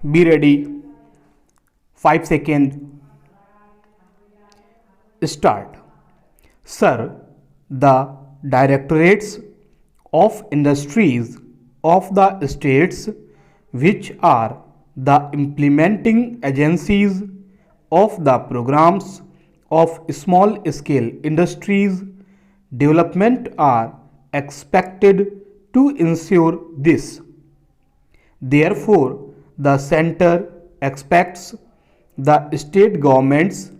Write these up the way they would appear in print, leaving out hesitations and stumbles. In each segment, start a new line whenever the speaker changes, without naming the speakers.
Be ready. 5 seconds. Start. Sir, the directorates of industries of the states, which are the implementing agencies of the programs of small scale industries development, are expected to ensure this. Therefore, the center expects the state governments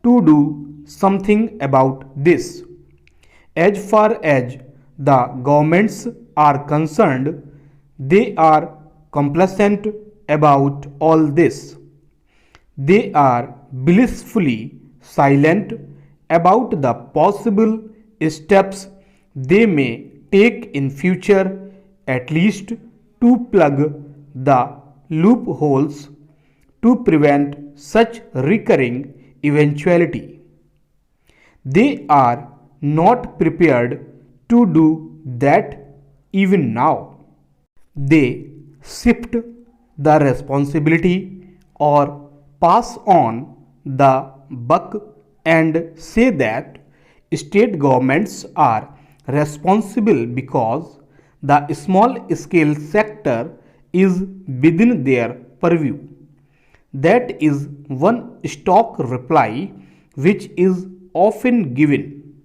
to do something about this. As far as the governments are concerned, they are complacent about all this. They are blissfully silent about the possible steps they may take in future, at least to plug the loopholes to prevent such recurring eventuality. They are not prepared to do that even now. They shift the responsibility or pass on the buck and say that state governments are responsible because the small scale sector is within their purview. That is one stock reply which is often given.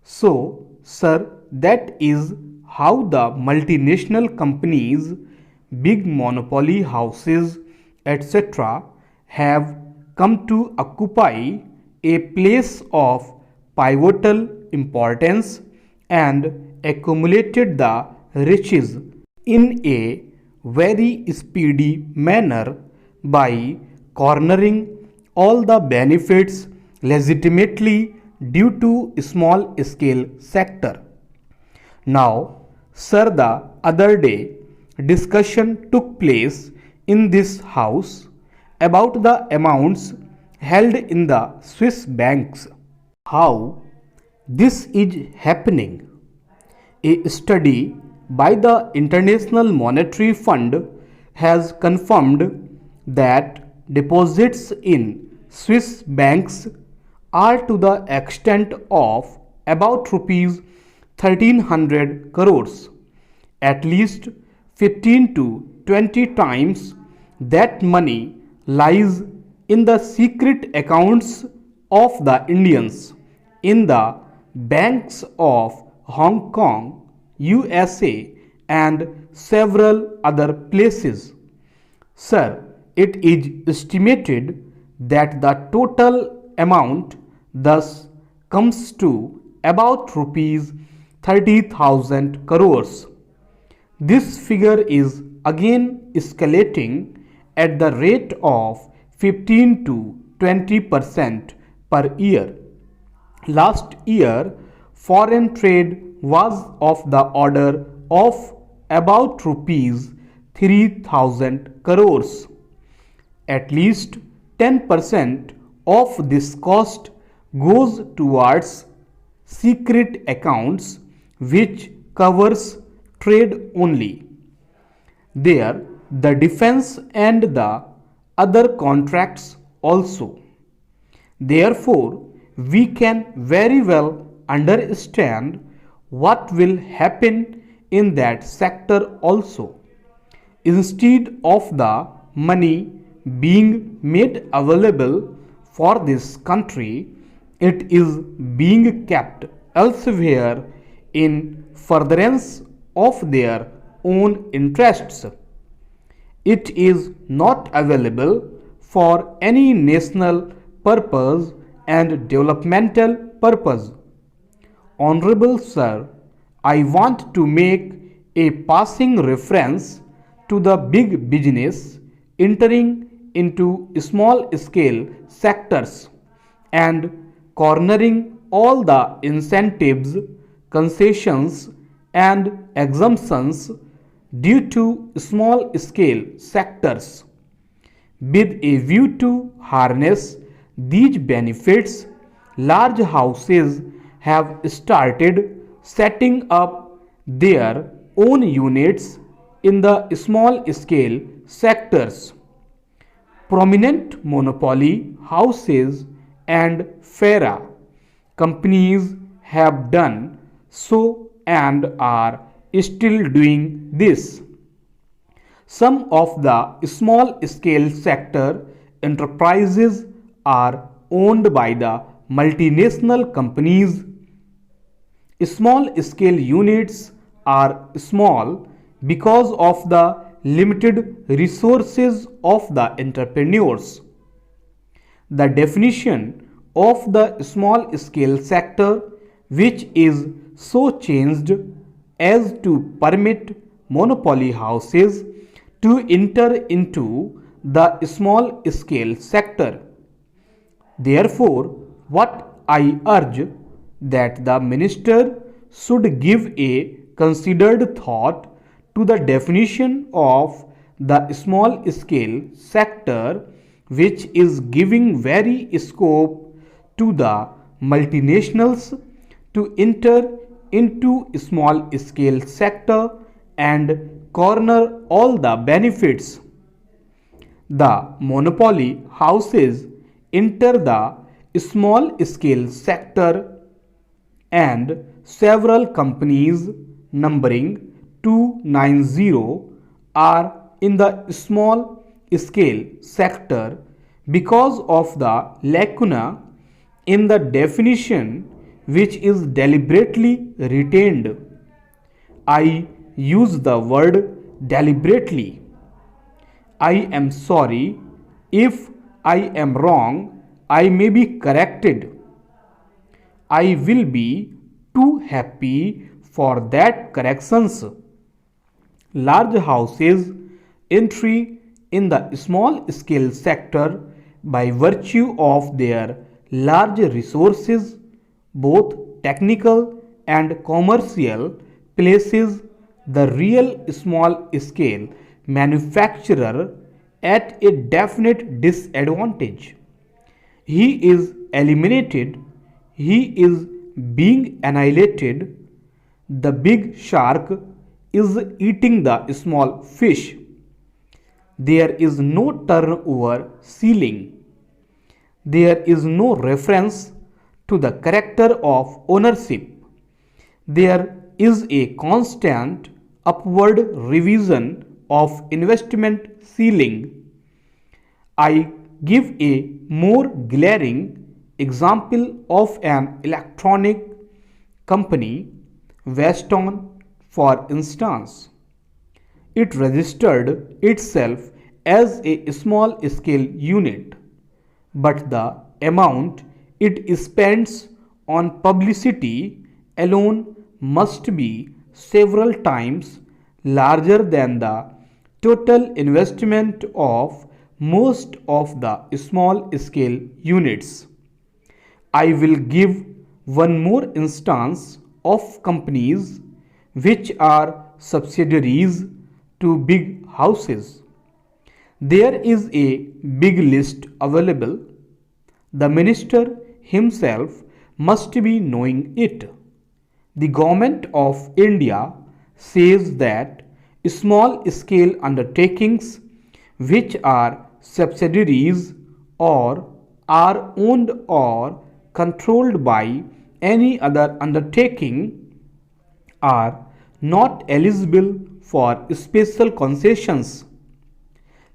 So, sir, that is how the multinational companies, big monopoly houses, etc., have come to occupy a place of pivotal importance and accumulated the riches in a very speedy manner by cornering all the benefits legitimately due to small scale sector. Now, sir, the other day discussion took place in this house about the amounts held in the Swiss banks. How this is happening? A study by the International Monetary Fund has confirmed that deposits in Swiss banks are to the extent of about rupees 1300 crores, at least 15 to 20 times that money lies in the secret accounts of the Indians in the banks of Hong Kong, USA, and several other places. Sir, it is estimated that the total amount thus comes to about rupees 30,000 crores. This figure is again escalating at the rate of 15 to 20% per year. Last year, foreign trade was of the order of about rupees 3,000 crores. At least 10% of this cost goes towards secret accounts, which covers trade only. There, the defense and the other contracts also. Therefore, we can very well understand what will happen in that sector also. Instead of the money being made available for this country, it is being kept elsewhere in furtherance of their own interests. It is not available for any national purpose and developmental purpose. Honorable Sir, I want to make a passing reference to the big business entering into small scale sectors and cornering all the incentives, concessions, and exemptions due to small scale sectors. With a view to harness these benefits, large houses have started setting up their own units in the small scale sectors. Prominent monopoly houses and FERA companies have done so and are still doing this. Some of the small scale sector enterprises are owned by the multinational companies. Small scale units are small because of the limited resources of the entrepreneurs. The definition of the small scale sector, which is so changed as to permit monopoly houses to enter into the small scale sector. Therefore, what I urge that the minister should give a considered thought to the definition of the small scale sector, which is giving very scope to the multinationals to enter into small scale sector and corner all the benefits. The monopoly houses enter the small scale sector and several companies numbering 290 are in the small scale sector because of the lacuna in the definition, which is deliberately retained. I use the word deliberately. I am sorry if I am wrong. I may be corrected. I will be too happy for that corrections. Large houses entry in the small scale sector by virtue of their large resources, both technical and commercial, places the real small scale manufacturer at a definite disadvantage. He is eliminated, he is being annihilated. The big shark is eating the small fish. There is no turnover ceiling. There is no reference to the character of ownership. There is a constant upward revision of investment ceiling. I give a more glaring example of an electronic company, Weston, for instance. It registered itself as a small scale unit, but the amount it spends on publicity alone must be several times larger than the total investment of most of the small scale units. I will give one more instance of companies which are subsidiaries to big houses. There is a big list available. The minister himself must be knowing it. The government of India says that small scale undertakings which are subsidiaries or are owned or controlled by any other undertaking are not eligible for special concessions.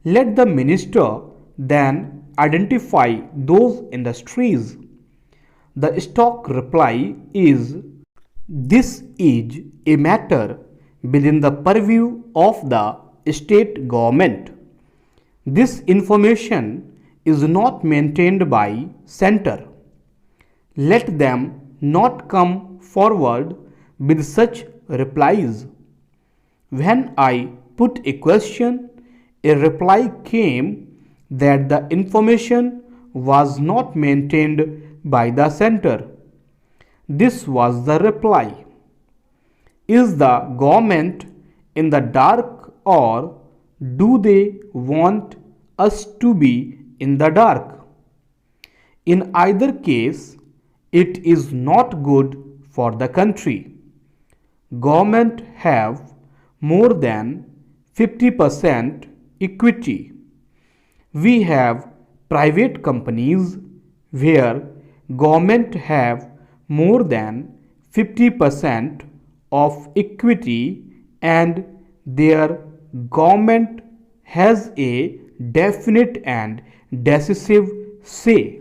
Let the minister then identify those industries. The stock reply is, this is a matter within the purview of the state government. This information is not maintained by center. Let them not come forward with such replies. When I put a question, a reply came that the information was not maintained by the center. This was the reply. Is the government in the dark, or do they want us to be in the dark? In either case, it is not good for the country. Government have more than 50% equity. We have private companies where government have more than 50% of equity and their government has a definite and decisive say.